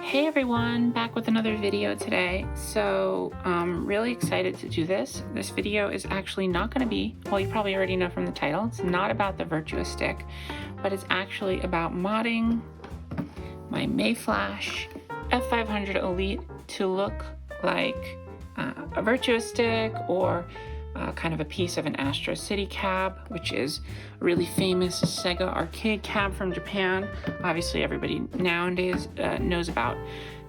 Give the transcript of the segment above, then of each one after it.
Hey everyone, back with another video today. So I'm really excited to do this. This video is actually not going to be, well, you probably already know from the title, it's not about the Virtua Stick, but it's actually about modding my Mayflash F500 Elite to look like a Virtua Stick or kind of a piece of an Astro City cab, which is a really famous Sega arcade cab from Japan. Obviously everybody nowadays knows about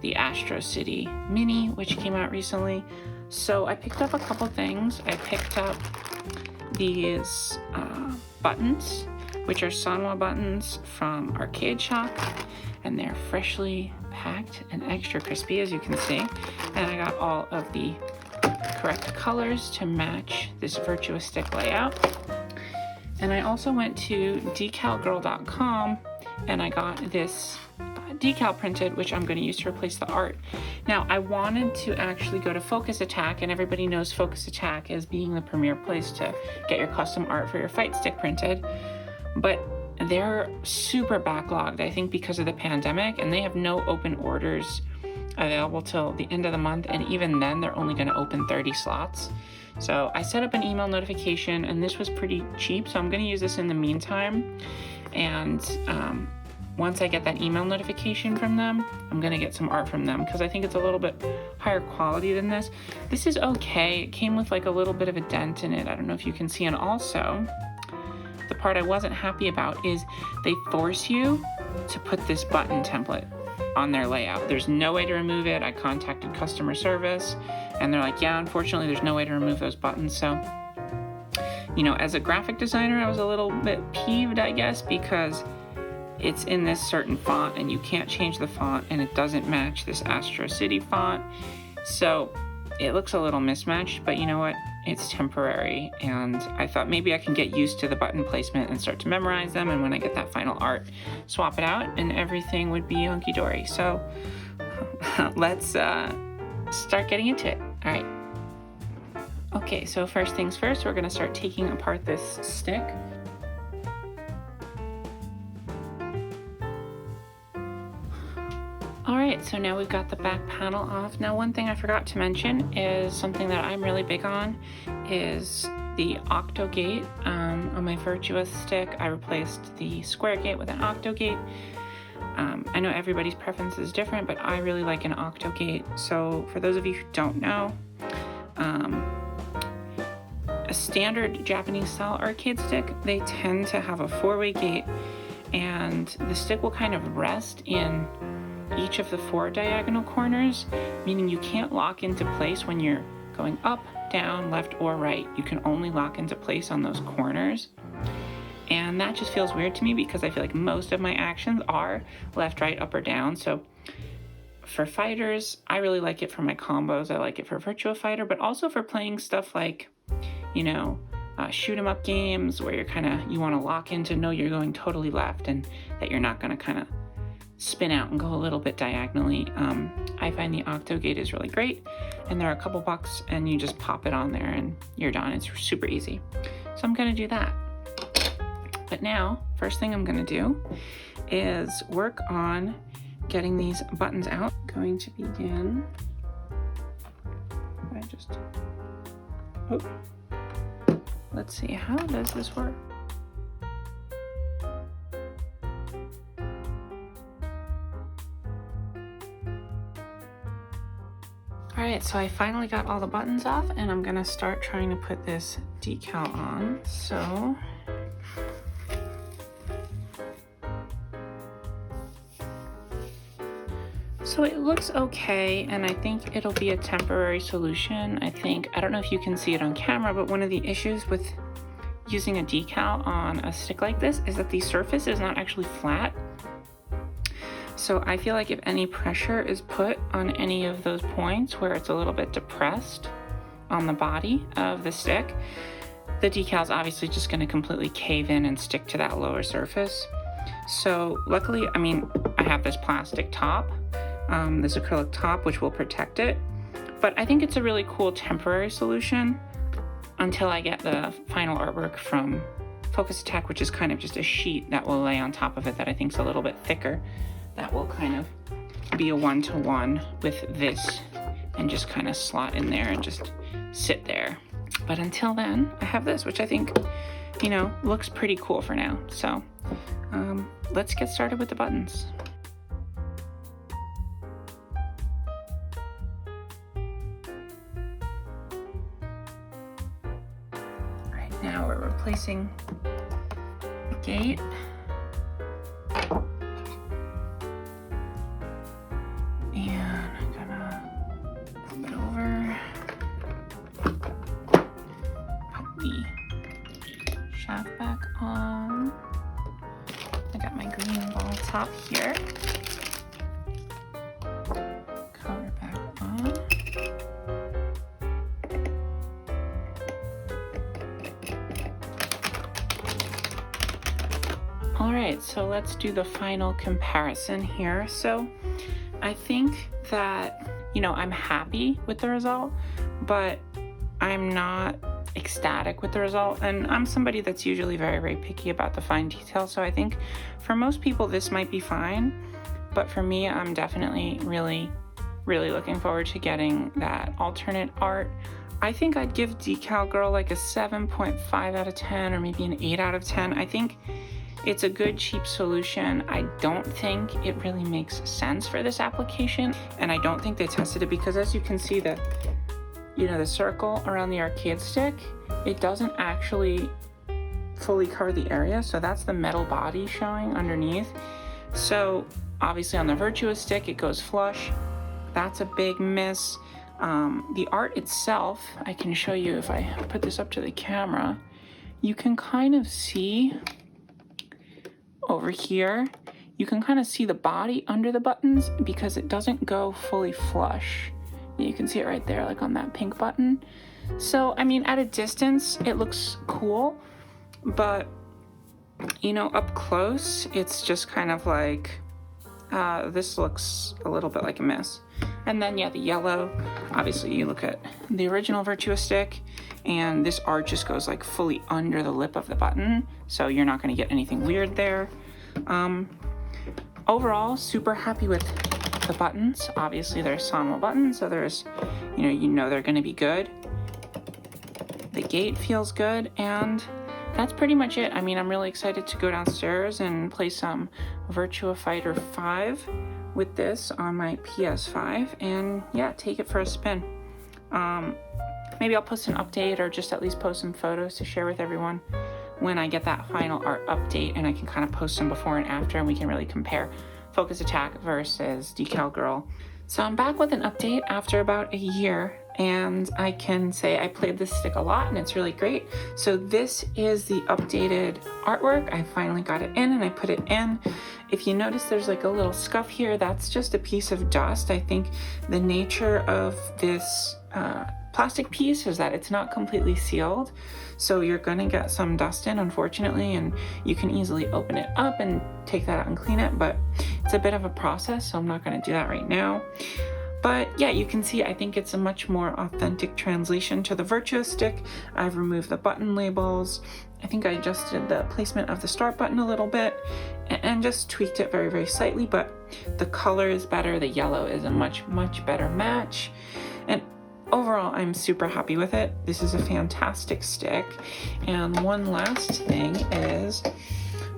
the Astro City Mini, which came out recently. So I picked up a couple things. I picked up these buttons, which are Sanwa buttons from Arcade Shock, and they're freshly packed and extra crispy, as you can see. And I got all of the correct colors to match this Virtua Stick layout. And I also went to decalgirl.com and I got this decal printed, which I'm going to use to replace the art. Now, I wanted to actually go to Focus Attack, and everybody knows Focus Attack as being the premier place to get your custom art for your fight stick printed, but they're super backlogged, I think because of the pandemic, and they have no open orders available till the end of the month, and even then they're only going to open 30 slots. So I set up an email notification, and this was pretty cheap, so I'm going to use this in the meantime. And once I get that email notification from them, I'm going to get some art from them because I think it's a little bit higher quality than this. This is okay. It came with like a little bit of a dent in it. I don't know if you can see. And also, the part I wasn't happy about is they force you to put this button template on their layout. There's no way to remove it. I contacted customer service and they're like, yeah, unfortunately there's no way to remove those buttons. So, you know, as a graphic designer, I was a little bit peeved, I guess, because it's in this certain font and you can't change the font and it doesn't match this Astro City font. So it looks a little mismatched, but you know what? It's temporary, and I thought maybe I can get used to the button placement and start to memorize them, and when I get that final art, swap it out and everything would be hunky-dory. So let's start getting into it. All right. Okay, so first things first, we're gonna start taking apart this stick. Alright, so now we've got the back panel off. Now, one thing I forgot to mention is something that I'm really big on is the octo gate. On my Virtua Stick, I replaced the square gate with an octo gate. I know everybody's preference is different, but I really like an octo gate. So for those of you who don't know, a standard Japanese style arcade stick, they tend to have a four-way gate, and the stick will kind of rest in each of the four diagonal corners, meaning you can't lock into place when you're going up, down, left, or right. You can only lock into place on those corners. And that just feels weird to me because I feel like most of my actions are left, right, up, or down. So for fighters, I really like it for my combos. I like it for Virtua Fighter, but also for playing stuff like, you know, shoot 'em up games where you want to lock in to know you're going totally left and that you're not going to kind of spin out and go a little bit diagonally. I find the octo gate is really great, and they're a couple bucks and you just pop it on there and you're done. It's super easy. So I'm gonna do that. But now, first thing I'm gonna do is work on getting these buttons out. I'm going to begin by just, let's see, how does this work? Alright, so I finally got all the buttons off, and I'm gonna start trying to put this decal on. So it looks okay, and I think it'll be a temporary solution. I don't know if you can see it on camera, but one of the issues with using a decal on a stick like this is that the surface is not actually flat. So I feel like if any pressure is put on any of those points where it's a little bit depressed on the body of the stick, the decal is obviously just going to completely cave in and stick to that lower surface. So luckily, I mean, I have this plastic top, this acrylic top, which will protect it. But I think it's a really cool temporary solution until I get the final artwork from Focus Attack, which is kind of just a sheet that will lay on top of it that I think is a little bit thicker. That will kind of be a one-to-one with this and just kind of slot in there and just sit there. But until then, I have this, which I think, you know, looks pretty cool for now. So let's get started with the buttons. Right now we're replacing the gate. Shaft back on. I got my green ball top here. Cover back on. All right, so let's do the final comparison here. So I think that, you know, I'm happy with the result, but I'm not ecstatic with the result, and I'm somebody that's usually very, very picky about the fine details, so I think for most people this might be fine, but for me, I'm definitely really looking forward to getting that alternate art. I think I'd give Decal Girl like a 7.5 out of 10 or maybe an 8 out of 10. I think it's a good, cheap solution. I don't think it really makes sense for this application, and I don't think they tested it because, as you can see, the circle around the arcade stick, it doesn't actually fully cover the area, so that's the metal body showing underneath. So obviously on the Virtua stick, it goes flush. That's a big miss. The art itself, I can show you if I put this up to the camera. You can kind of see over here, you can kind of see the body under the buttons because it doesn't go fully flush. You can see it right there, like on that pink button. So, I mean, at a distance, it looks cool, but, you know, up close, it's just kind of like, this looks a little bit like a miss. And then, yeah, the yellow, obviously you look at the original Virtua stick, and this art just goes like fully under the lip of the button, so you're not gonna get anything weird there. Overall, super happy with the buttons. Obviously there's Sanwa buttons, so there's, you know they're gonna be good. The gate feels good, and that's pretty much it. I mean, I'm really excited to go downstairs and play some Virtua Fighter 5 with this on my PS5 and yeah, take it for a spin. Maybe I'll post an update or just at least post some photos to share with everyone when I get that final art update, and I can kind of post them before and after, and we can really compare Focus Attack versus Decal Girl. So I'm back with an update after about a year, and I can say I played this stick a lot and it's really great. So this is the updated artwork. I finally got it in and I put it in. If you notice there's like a little scuff here, that's just a piece of dust. I think the nature of this plastic piece is that it's not completely sealed, so you're gonna get some dust in, unfortunately, and you can easily open it up and take that out and clean it, but it's a bit of a process, so I'm not gonna do that right now. But yeah, you can see I think it's a much more authentic translation to the Virtua stick. I've removed the button labels. I think I adjusted the placement of the start button a little bit and just tweaked it very, very slightly, but the color is better. The yellow is a much better match. And overall, I'm super happy with it. This is a fantastic stick. And one last thing is,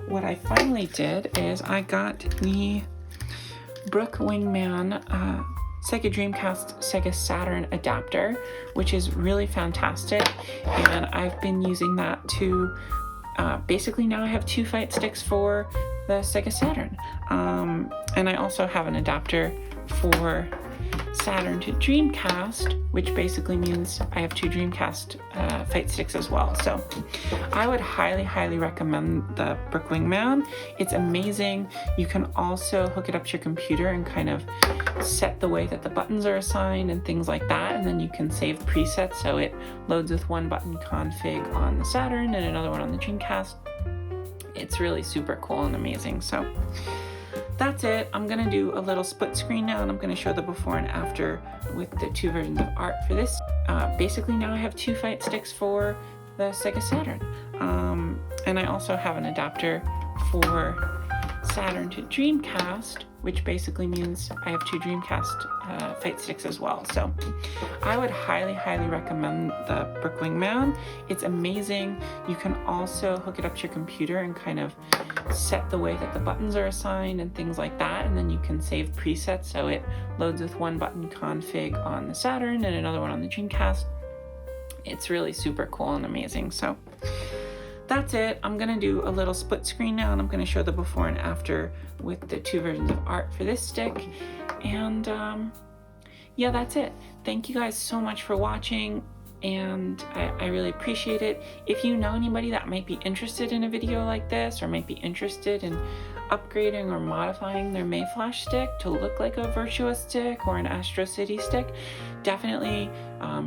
what I finally did is I got the Brook Wingman Sega Dreamcast, Sega Saturn adapter, which is really fantastic. And I've been using that to, basically now I have 2 fight sticks for the Sega Saturn. And I also have an adapter for Saturn to Dreamcast, which basically means I have 2 Dreamcast fight sticks as well. So I would highly recommend the Brook Wingman. It's amazing. You can also hook it up to your computer and kind of set the way that the buttons are assigned and things like that, and then you can save presets so it loads with 1 button config on the Saturn and another one on the Dreamcast. It's really super cool and amazing. So that's it. I'm gonna do a little split screen now, and I'm gonna show the before and after with the 2 versions of art for this. Basically now I have 2 fight sticks for the Sega Saturn. And I also have an adapter for Saturn to Dreamcast, which basically means I have 2 Dreamcast fight sticks as well. So I would highly, highly recommend the Brook Wingman. It's amazing. You can also hook it up to your computer and kind of set the way that the buttons are assigned and things like that, and then you can save presets so it loads with one button config on the Saturn and another one on the Dreamcast. It's really super cool and amazing. So that's it. I'm gonna do a little split screen now, and I'm gonna show the before and after with the 2 versions of art for this stick. And yeah, that's it. Thank you guys so much for watching, and I really appreciate it. If you know anybody that might be interested in a video like this, or might be interested in upgrading or modifying their Mayflash stick to look like a Virtua stick or an Astro City stick, definitely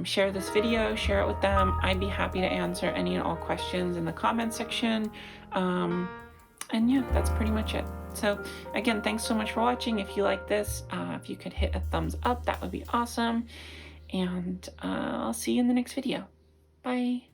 share this video, share it with them. I'd be happy to answer any and all questions in the comment section. And yeah, that's pretty much it. So again, thanks so much for watching. If you like this, if you could hit a thumbs up, that would be awesome. And I'll see you in the next video. Bye.